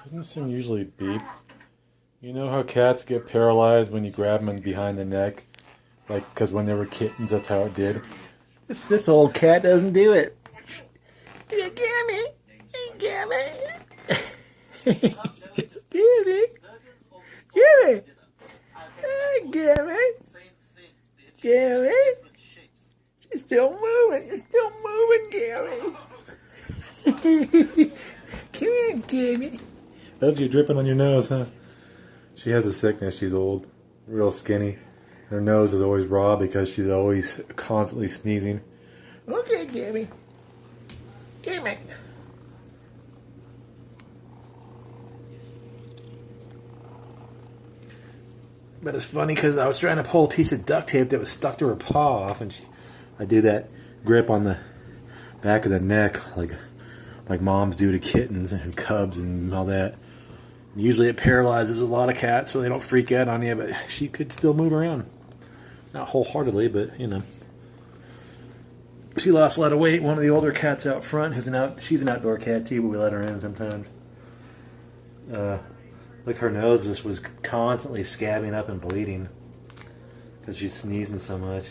Doesn't this thing usually beep? You know how cats get paralyzed when you grab them behind the neck? Like, because when they were kittens, that's how it did. This old cat doesn't do it. Hey, Gammy! Hey, Gammy! Gammy! Gammy! Hey, Gammy! Gammy! You're still moving. You're still moving, Gammy. Come on, Gammy. Loves you dripping on your nose, huh? She has a sickness. She's old. Real skinny. Her nose is always raw because she's always constantly sneezing. Okay, Gammy. Gammy. But it's funny because I was trying to pull a piece of duct tape that was stuck to her paw off, and I do that grip on the back of the neck like moms do to kittens and cubs and all that. Usually it paralyzes a lot of cats so they don't freak out on you, but she could still move around. Not wholeheartedly, but, you know. She lost a lot of weight. One of the older cats out front, she's an outdoor cat too, but we let her in sometimes. Look, her nose just was constantly scabbing up and bleeding because she's sneezing so much.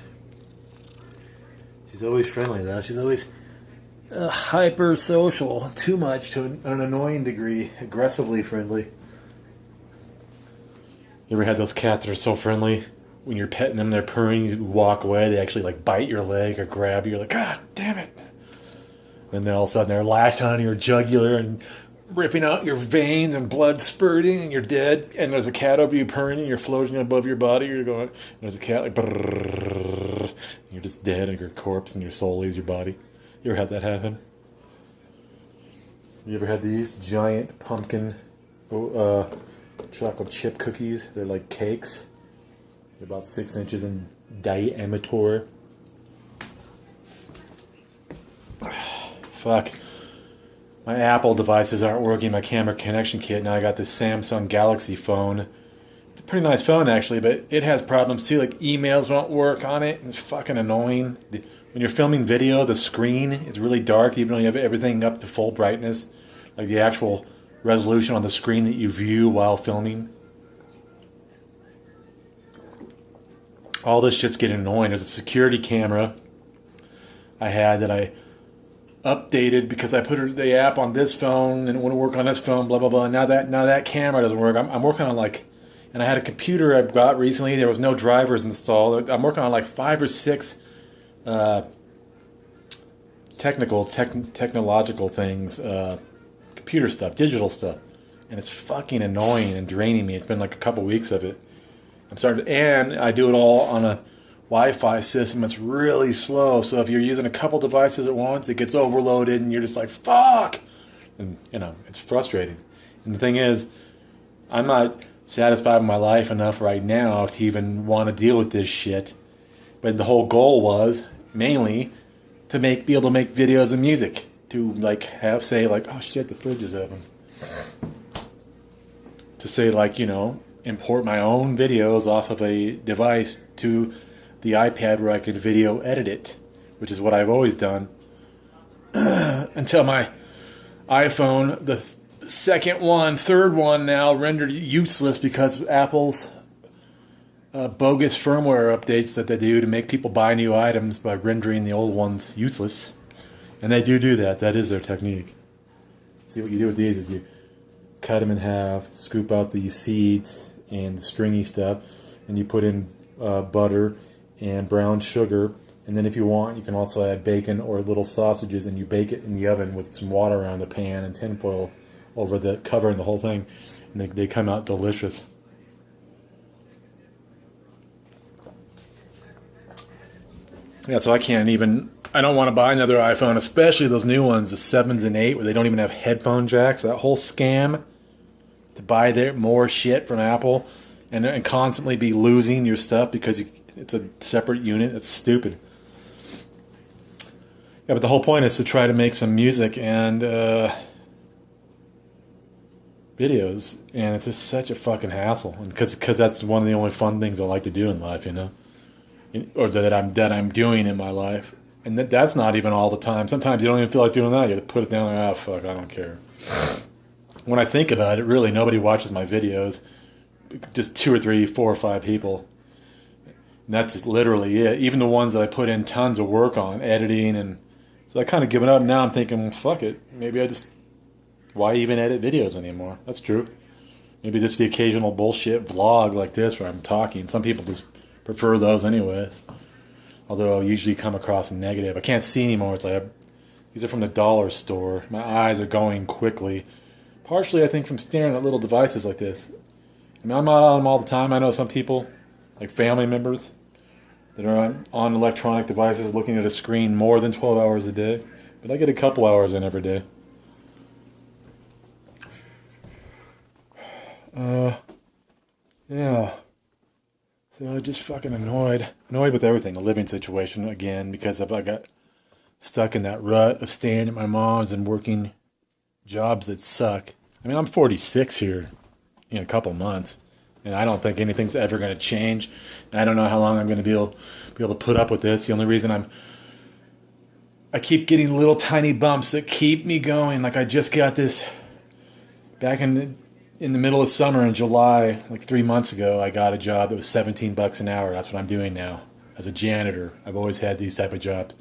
She's always friendly, though. She's always hyper social, too much to an annoying degree, aggressively friendly. You ever had those cats that are so friendly? When you're petting them, they're purring, you walk away, they actually like bite your leg or grab you, you're like, God damn it. And then all of a sudden they're latching on your jugular and ripping out your veins and blood spurting and you're dead. And there's a cat over you purring and you're floating above your body. You're going, and there's a cat like, brrrr, and you're just dead and your corpse and your soul leaves your body. You ever had that happen? You ever had these giant pumpkin chocolate chip cookies? They're like cakes. They're about 6 inches in diameter. Fuck. My Apple devices aren't working, my camera connection kit. Now I got this Samsung Galaxy phone. It's a pretty nice phone actually, but it has problems too. Like emails won't work on it. It's fucking annoying. When you're filming video, the screen is really dark even though you have everything up to full brightness. Like the actual resolution on the screen that you view while filming. All this shit's getting annoying. There's a security camera I had that I updated because I put the app on this phone and it wouldn't work on this phone, blah, blah, blah. Now that camera doesn't work. I'm working on and I had a computer I got recently. There was no drivers installed. I'm working on 5 or 6 technological things, computer stuff, digital stuff. And it's fucking annoying and draining me. It's been a couple weeks of it. And I do it all on a Wi-Fi system that's really slow. So if you're using a couple devices at once, it gets overloaded and you're just like, fuck! And, it's frustrating. And the thing is, I'm not satisfied with my life enough right now to even want to deal with this shit. But the whole goal was, mainly, to be able to make videos and music. To, oh shit, the fridge is open. To say, import my own videos off of a device to the iPad where I can video edit it, which is what I've always done. Until my iPhone, the third one now, rendered useless because of Apple's bogus firmware updates that they do to make people buy new items by rendering the old ones useless. And they do that. That is their technique. See, what you do with these is you cut them in half, scoop out the seeds and the stringy stuff, and you put in butter and brown sugar, and then if you want, you can also add bacon or little sausages, and you bake it in the oven with some water around the pan and tinfoil over the cover and the whole thing, and they come out delicious. Yeah, so I don't want to buy another iPhone, especially those new ones, the 7s and 8, where they don't even have headphone jacks. That whole scam to buy more shit from Apple and constantly be losing your stuff because it's a separate unit. It's stupid. Yeah, but the whole point is to try to make some music and videos, and it's just such a fucking hassle. Because that's one of the only fun things I like to do in life, or that I'm doing in my life. And that's not even all the time. Sometimes you don't even feel like doing that. You have to put it down fuck, I don't care. when I think about it, really nobody watches my videos. Just 2 or 3, 4 or 5 people. And that's literally it. Even the ones that I put in tons of work on, editing, and so I kind of given up. Now I'm thinking, well, fuck it. Maybe why even edit videos anymore? That's true. Maybe just the occasional bullshit vlog like this where I'm talking. Some people just prefer those anyways. Although I'll usually come across negative. I can't see anymore. It's like, these are from the dollar store. My eyes are going quickly. Partially, I think, from staring at little devices like this. I mean, I'm not on them all the time. I know some people, like family members, that are on electronic devices looking at a screen more than 12 hours a day. But I get a couple hours in every day. Yeah. So just fucking annoyed. Annoyed with everything. The living situation, again, because I got stuck in that rut of staying at my mom's and working jobs that suck. I mean, I'm 46 here in a couple months, and I don't think anything's ever going to change. I don't know how long I'm going to be able to put up with this. The only reason I keep getting little tiny bumps that keep me going. Like I just got this back in the middle of summer in July, like 3 months ago. I got a job that was $17 an hour. That's what I'm doing now as a janitor. I've always had these type of jobs.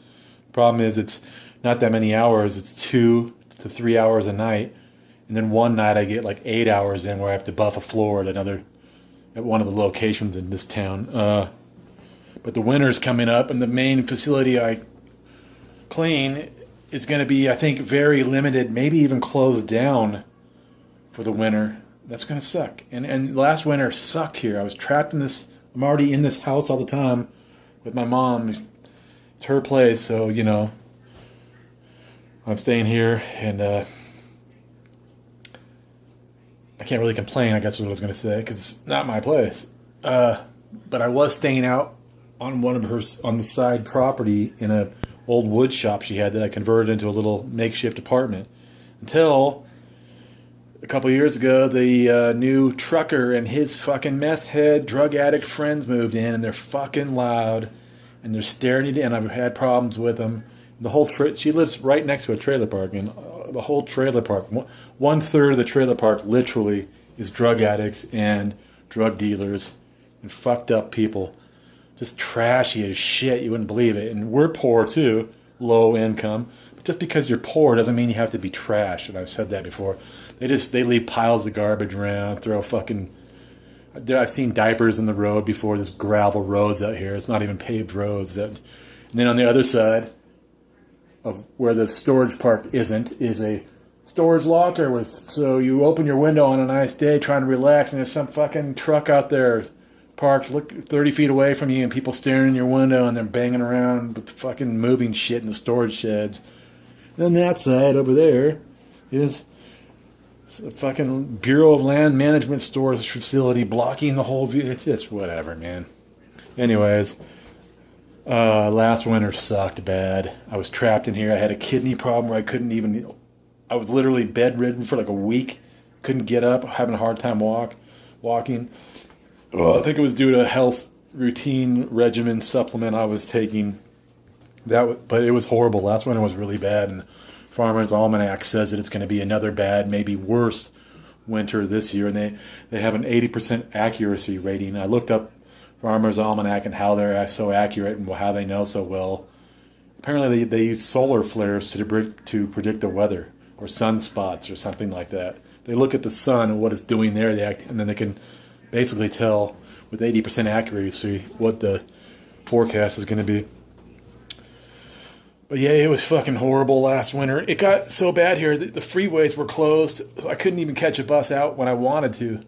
The problem is it's not that many hours. It's 2 to 3 hours a night. And then one night I get like 8 hours in where I have to buff a floor at one of the locations in this town. But the winter's coming up, and the main facility I clean is going to be, I think, very limited, maybe even closed down for the winter. That's going to suck. And last winter sucked here. I was trapped in this. I'm already in this house all the time with my mom. It's her place, so, you know, I'm staying here, and I can't really complain, I guess is what I was going to say, because it's not my place. But I was staying out on on the side property in a old wood shop she had that I converted into a little makeshift apartment. Until a couple years ago, the new trucker and his fucking meth head drug addict friends moved in, and they're fucking loud, and they're staring at it, and I've had problems with them. The whole she lives right next to a trailer park, and the whole trailer park, 1/3 of the trailer park literally is drug addicts and drug dealers and fucked up people. Just trashy as shit, you wouldn't believe it. And we're poor too, low income. But just because you're poor doesn't mean you have to be trash, and I've said that before. They leave piles of garbage around, I've seen diapers in the road before. There's gravel roads out here. It's not even paved roads. And then on the other side of where the storage park isn't is a storage locker so you open your window on a nice day trying to relax, and there's some fucking truck out there parked 30 feet away from you, and people staring in your window, and they're banging around with fucking moving shit in the storage sheds. Then that side over there is a fucking Bureau of Land Management storage facility blocking the whole view. It's just whatever, man. Anyways, last winter sucked bad. I was trapped in here. I had a kidney problem where I was literally bedridden for like a week. Couldn't get up, having a hard time walking. I think it was due to a health routine regimen supplement I was taking. But it was horrible. Last winter was really bad, and Farmer's Almanac says that it's going to be another bad, maybe worse winter this year, and they have an 80% accuracy rating. I looked up Farmer's Almanac and how they're so accurate and how they know so well. Apparently they use solar flares to predict the weather, or sunspots or something like that. They look at the sun and what it's doing there, and then they can basically tell with 80% accuracy what the forecast is going to be. But yeah, it was fucking horrible last winter. It got so bad here that the freeways were closed, so I couldn't even catch a bus out when I wanted to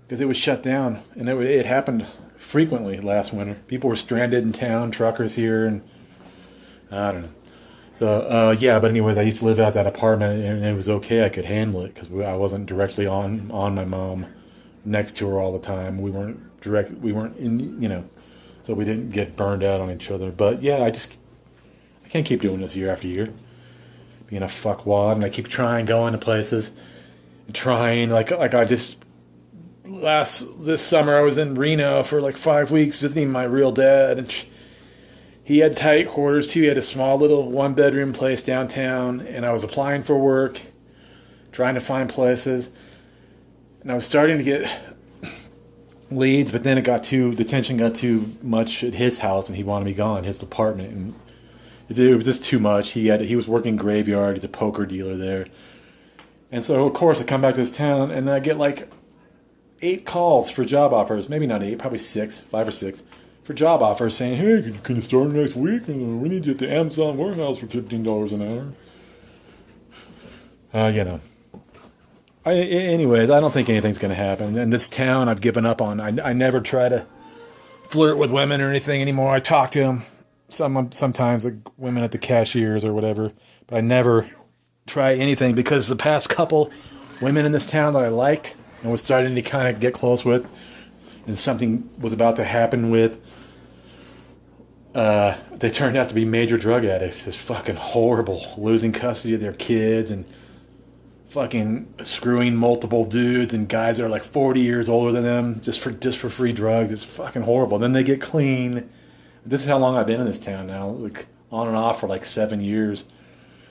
because it was shut down. And it happened frequently last winter. People were stranded in town, truckers here, and I don't know. So, yeah, but anyways, I used to live out that apartment, and it was okay. I could handle it because I wasn't directly on my mom, next to her all the time. We weren't in, so we didn't get burned out on each other. But yeah, I can't keep doing this year after year, being a fuckwad, and I keep trying going to places, and trying this summer I was in Reno for like 5 weeks visiting my real dad, and he had tight quarters too. He had a small little 1-bedroom place downtown, and I was applying for work, trying to find places. And I was starting to get leads, but then the tension got too much at his house, and he wanted me gone, his apartment, and it was just too much. He was working graveyard. He's a poker dealer there, and so of course I come back to this town, and I get like 8 calls for job offers. Maybe not 8, probably 5 or 6 for job offers saying, "Hey, can you start next week? We need you at the Amazon warehouse for $15 an hour." Anyways, I don't think anything's going to happen. In this town, I've given up on. I never try to flirt with women or anything anymore. I talk to them. Sometimes, like women at the cashiers or whatever. But I never try anything because the past couple women in this town that I liked and was starting to kind of get close with, and something was about to happen with, they turned out to be major drug addicts. It's fucking horrible. Losing custody of their kids and fucking screwing multiple dudes and guys that are like 40 years older than them just for free drugs. It's fucking horrible. Then they get clean. This is how long I've been in this town now, like on and off for like 7 years.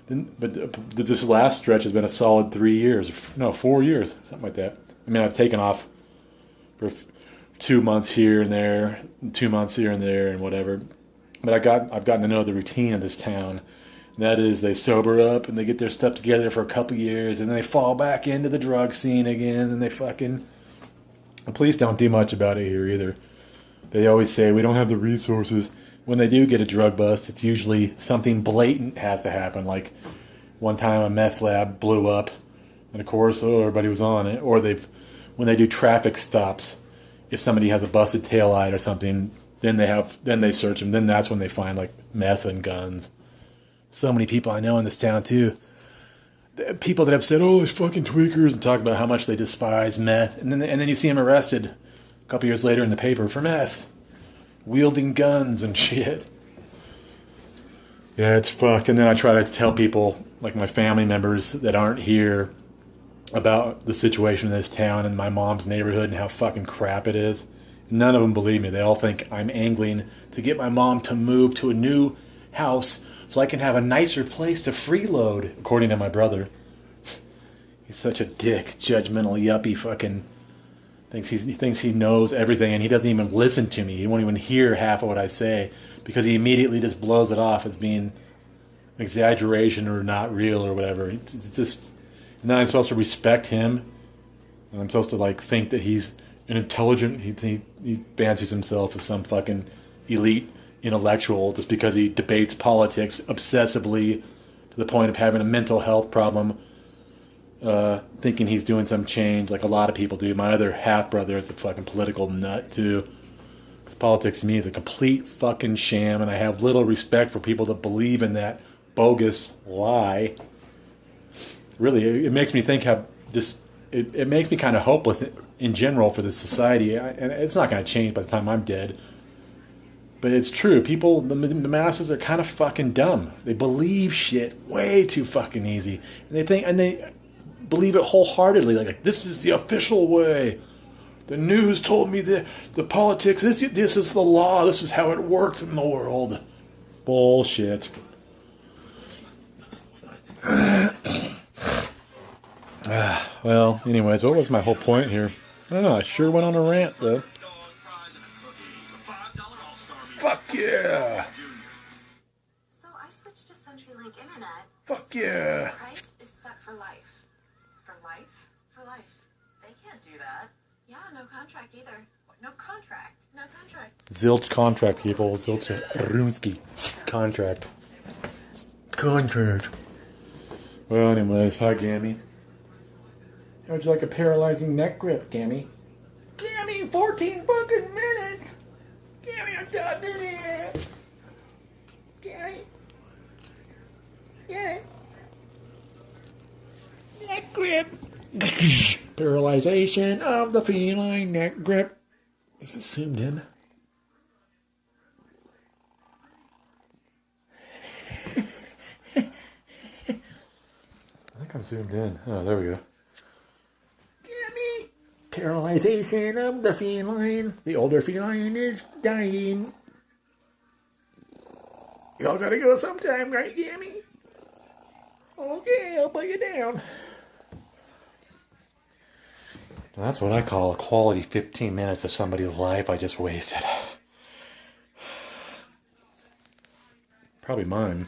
But this last stretch has been a solid 3 years. No, 4 years, something like that. I mean, I've taken off for 2 months here and there, 2 months here and there, and whatever. But I've gotten to know the routine of this town. And that is, they sober up and they get their stuff together for a couple years, and then they fall back into the drug scene again, and they fucking. The police don't do much about it here either. They always say we don't have the resources. When they do get a drug bust, it's usually something blatant has to happen. Like one time a meth lab blew up, and of course, everybody was on it. Or when they do traffic stops, if somebody has a busted taillight or something, then they search them. Then that's when they find like meth and guns. So many people I know in this town too. People that have said, "Oh, those fucking tweakers," and talk about how much they despise meth, and then you see them arrested a couple years later in the paper for meth, wielding guns and shit. Yeah, it's fucked. And then I try to tell people, like my family members that aren't here, about the situation in this town and my mom's neighborhood and how fucking crap it is. None of them believe me. They all think I'm angling to get my mom to move to a new house so I can have a nicer place to freeload, according to my brother. He's such a dick, judgmental, yuppie fucking. He thinks he knows everything, and he doesn't even listen to me. He won't even hear half of what I say because he immediately just blows it off as being exaggeration or not real or whatever. It's just, and then I'm supposed to respect him, and I'm supposed to like think that he's an intelligent. He fancies himself as some fucking elite intellectual just because he debates politics obsessively to the point of having a mental health problem, thinking he's doing some change like a lot of people do. My other half-brother is a fucking political nut too, because politics to me is a complete fucking sham, and I have little respect for people that believe in that bogus lie. Really, it makes me think how just it makes me kind of hopeless in general for the society, and it's not going to change by the time I'm dead. But it's true. People, the masses are kind of fucking dumb. They believe shit way too fucking easy. And they believe it wholeheartedly. Like, this is the official way. The news told me the politics, this is the law. This is how it works in the world. Bullshit. Well, anyways, what was my whole point here? I don't know. I sure went on a rant, though. Fuck yeah! So I switched to CenturyLink Internet. Fuck yeah! The price is set for life. For life? For life. They can't do that. Yeah, no contract either. No contract. No contract. Zilch contract, people. Zilch Runsky. Contract. Well, anyways, hi, Gammy. How would you like a paralyzing neck grip, Gammy? Gammy, 14 fucking minutes! Gammy, I got a minute! Gammy. Yeah. Neck grip. Paralyzation of the feline neck grip. Is it zoomed in? I think I'm zoomed in. Oh, there we go. Gammy. Paralyzation of the feline. The older feline is dying. Y'all gotta go sometime, right, Gammy? Okay, I'll put you down. Now that's what I call a quality 15 minutes of somebody's life I just wasted. Probably mine.